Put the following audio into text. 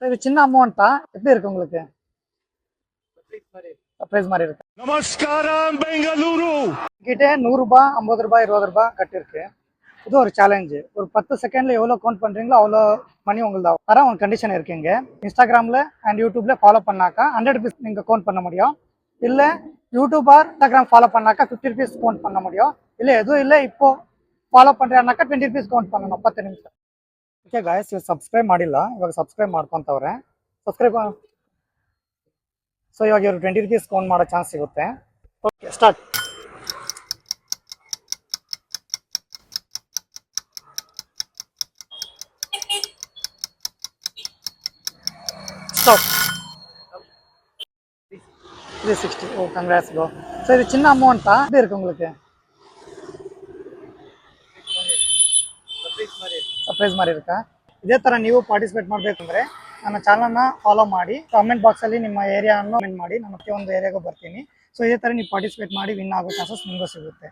இது சின்ன அமௌண்ட்டா? எப்படி இருக்கு உங்களுக்கு? சர்ப்ரைஸ் மாதிரி இருக்கு. நமஸ்காரம் பெங்களூரு. கிட்ட ரூ. 100 ரூபாய், ரூ. 20 கட்டிருக்கு. இது ஒரு சேலஞ்சு. ஒரு 10 செகண்ட்ல எவ்வளோ கவுண்ட் பண்றீங்களோ அவ்வளோ மணி உங்களுக்கு தான் வர ஒரு கண்டிஷன் இருக்குங்க. இன்ஸ்டாகிராம்ல அண்ட் யூடியூப்ல ஃபாலோ பண்ணாக்கா 100 ருபீஸ் நீங்க கவுண்ட் பண்ண முடியும். இல்ல யூடியூப் ஆர் இன்ஸ்டாகிராம் ஃபாலோ பண்ணாக்கா 50 ருபீஸ் கவுண்ட் பண்ண முடியும். இல்ல எதுவும் இல்லை இப்போ ಫಾಲೋ ಪண்றானாಕಾ 20 ರುಪೀಸ್ ಕೌಂಟ್ பண்ணணும் 10 ನಿಮಿಷ. ಓಕೆ ಗಾಯ್ಸ್, ಇವಾಗ ಸಬ್ಸ್ಕ್ರೈಬ್ ಮಾಡಿಲ್ಲ, ಇವಾಗ ಸಬ್ಸ್ಕ್ರೈಬ್ ಮಾಡ್ಕೊಂತವ್ರೆ. ಸಬ್ಸ್ಕ್ರೈಬ್ ಸೊ ಇವಾಗ ಇವರು 20 ರುಪೀಸ್ ಕೌಂಟ್ ಮಾಡೋ ಚಾನ್ಸ್ ಸಿಗುತ್ತೆ. Okay start. ಸ್ಟಾಪ್. 360. ஓ கங்க்ராட்ஸ் ப்ரோ. ஸோ இது சின்ன அமௌண்ட்டா? எப்படி இருக்கு உங்களுக்கு? ಸರ್ಪ್ರೈಸ್ மாதிரி இருக்கா? ಇದೇ ಥರ ನೀವು ಪಾರ್ಟಿಸಿಪೇಟ್ ಮಾಡಬೇಕಂದ್ರೆ ನನ್ನ ಚಾನಲ್ನ ಫಾಲೋ ಮಾಡಿ, ಕಾಮೆಂಟ್ ಬಾಕ್ಸಲ್ಲಿ ನಿಮ್ಮ ಏರಿಯಾವನ್ನು ಕಮೆಂಟ್ ಮಾಡಿ, ನಾನು ಪ್ರತಿಯೊಂದು ಏರಿಯಾಗೂ ಬರ್ತೀನಿ. ಸೊ ಇದೇ ಥರ ನೀವು ಪಾರ್ಟಿಸಿಪೇಟ್ ಮಾಡಿ ವಿನ್ ಆಗೋ ಚಾನ್ಸಸ್ ನಿಮಗೂ ಸಿಗುತ್ತೆ.